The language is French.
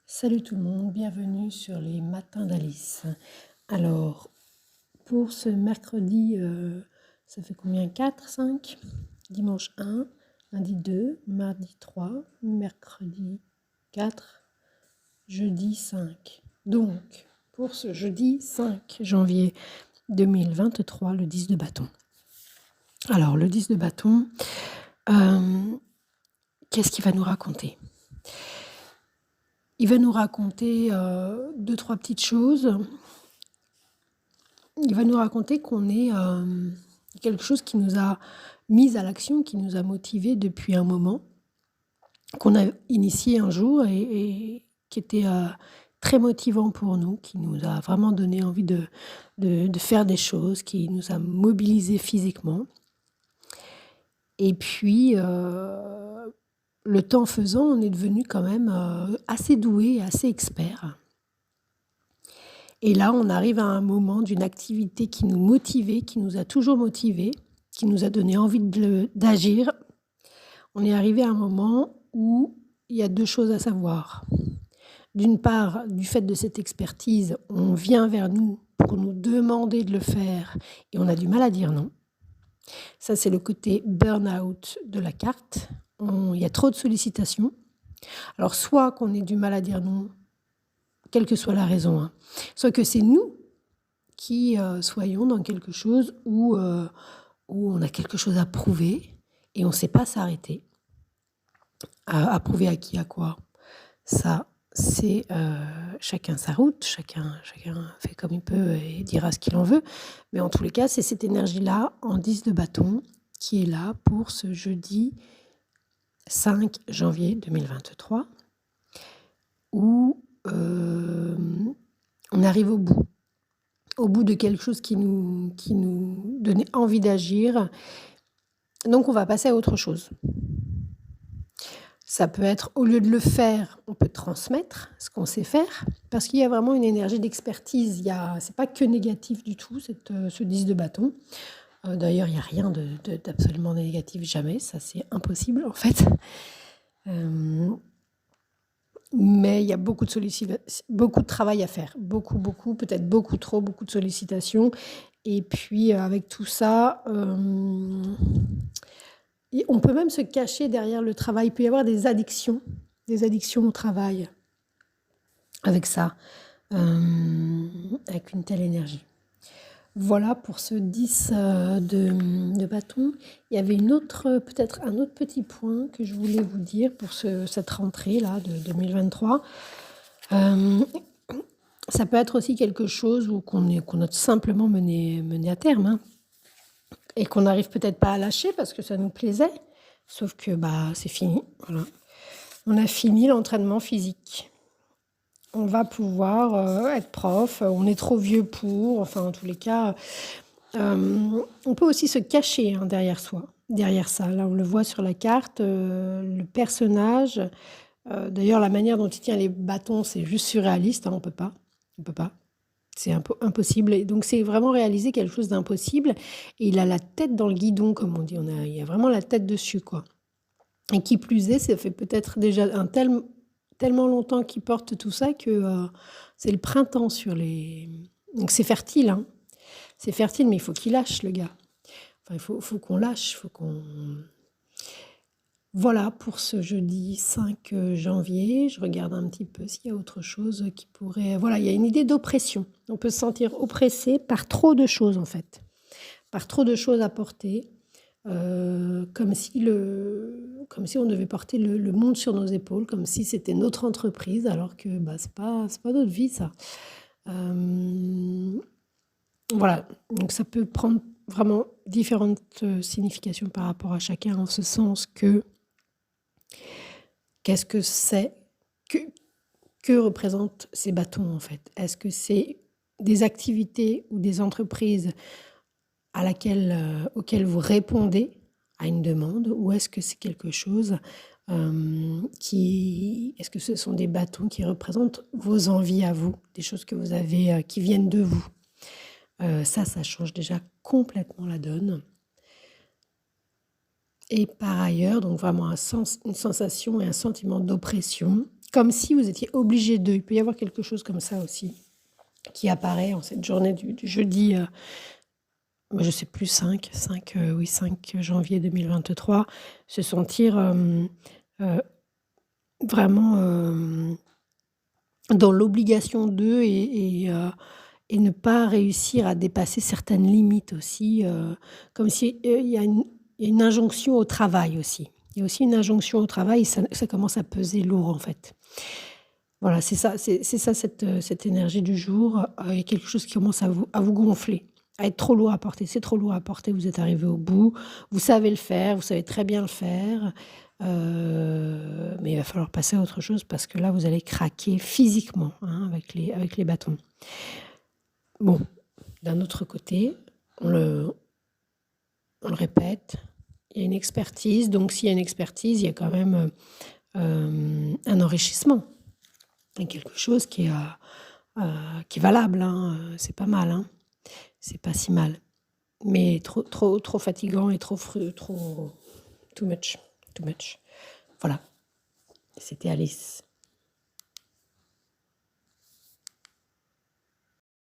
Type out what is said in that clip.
Salut tout le monde, bienvenue sur les matins d'Alice. Alors, pour ce mercredi, ça fait combien? 4, 5? Dimanche 1, lundi 2, mardi 3, mercredi 4, jeudi 5. Donc, pour ce jeudi 5 janvier 2023, le 10 de bâton. Alors, le 10 de bâton, qu'est-ce qu'il va nous raconter? Il va nous raconter 2-3 petites choses. Il va nous raconter qu'on est quelque chose qui nous a mis à l'action, qui nous a motivés depuis un moment, qu'on a initié un jour et qui était très motivant pour nous, qui nous a vraiment donné envie de faire des choses, qui nous a mobilisés physiquement. Et puis, le temps faisant, on est devenu quand même assez doué, assez expert. Et là, on arrive à un moment d'une activité qui nous motivait, qui nous a toujours motivés, qui nous a donné envie d'agir. On est arrivé à un moment où il y a 2 choses à savoir. D'une part, du fait de cette expertise, on vient vers nous pour nous demander de le faire et on a du mal à dire non. Ça, c'est le côté burn-out de la carte. Il y a trop de sollicitations. Alors, soit qu'on ait du mal à dire non, quelle que soit la raison, hein, soit que c'est nous qui soyons dans quelque chose où on a quelque chose à prouver et on ne sait pas s'arrêter. À prouver à qui, à quoi? Ça, c'est chacun sa route, chacun fait comme il peut et dira ce qu'il en veut. Mais en tous les cas, c'est cette énergie-là en 10 de bâton qui est là pour ce jeudi 5 janvier 2023 où on arrive au bout de quelque chose qui nous donnait envie d'agir. Donc on va passer à autre chose. Ça peut être, au lieu de le faire, on peut transmettre ce qu'on sait faire, parce qu'il y a vraiment une énergie d'expertise. C'est pas que négatif du tout, ce 10 de bâton. D'ailleurs, il n'y a rien d'absolument négatif, jamais, ça c'est impossible en fait. Mais il y a beaucoup de travail à faire, beaucoup, peut-être beaucoup trop, beaucoup de sollicitations. Et puis avec tout ça, on peut même se cacher derrière le travail. Il peut y avoir des addictions au travail avec ça, avec une telle énergie. Voilà pour ce 10 de bâton. Il y avait peut-être un autre petit point que je voulais vous dire pour cette rentrée-là de 2023. Ça peut être aussi quelque chose qu'on a simplement mené à terme, hein, et qu'on n'arrive peut-être pas à lâcher parce que ça nous plaisait, sauf que c'est fini. Voilà. On a fini l'entraînement physique. On va pouvoir être prof, on est trop vieux pour, enfin en tous les cas, on peut aussi se cacher derrière ça. Là, on le voit sur la carte, le personnage. D'ailleurs, la manière dont il tient les bâtons, c'est juste surréaliste, hein, on peut pas. C'est impossible. Et donc, c'est vraiment réaliser quelque chose d'impossible. Et il a la tête dans le guidon, comme on dit. Il y a vraiment la tête dessus, quoi. Et qui plus est, ça fait peut-être déjà tellement longtemps qu'il porte tout ça que c'est le printemps sur les... Donc, c'est fertile, hein. C'est fertile, mais il faut qu'il lâche, le gars. Enfin, il faut qu'on lâche, faut qu'on... Voilà pour ce jeudi 5 janvier. Je regarde un petit peu s'il y a autre chose qui pourrait... Voilà, il y a une idée d'oppression. On peut se sentir oppressé par trop de choses, en fait. Par trop de choses à porter. Comme si on devait porter le monde sur nos épaules, comme si c'était notre entreprise, alors que c'est pas notre vie, ça. Voilà, donc ça peut prendre vraiment différentes significations par rapport à chacun, en ce sens que qu'est-ce que c'est, que représentent ces bâtons en fait? Est-ce que c'est des activités ou des entreprises auxquelles vous répondez à une demande, ou est-ce que c'est quelque chose est-ce que ce sont des bâtons qui représentent vos envies à vous, des choses que vous avez, qui viennent de vous? Ça change déjà complètement la donne. Et par ailleurs, donc vraiment une sensation et un sentiment d'oppression, comme si vous étiez obligé de. Il peut y avoir quelque chose comme ça aussi qui apparaît en cette journée du jeudi, je sais plus, 5 janvier 2023, se sentir vraiment dans l'obligation d'eux et ne pas réussir à dépasser certaines limites aussi, comme si il y a une injonction au travail aussi. Il y a aussi une injonction au travail et ça commence à peser lourd en fait. Voilà, c'est ça cette énergie du jour. Il y a quelque chose qui commence à vous gonfler, à être trop lourd à porter. C'est trop lourd à porter, vous êtes arrivé au bout, vous savez le faire, vous savez très bien le faire, mais il va falloir passer à autre chose parce que là, vous allez craquer physiquement, hein, avec les bâtons. Bon, d'un autre côté, on le répète, il y a une expertise, donc s'il y a une expertise, il y a quand même un enrichissement. Et quelque chose qui est valable, hein, c'est pas mal, hein, c'est pas si mal. Mais trop fatigant et trop too much. Voilà, c'était Alice.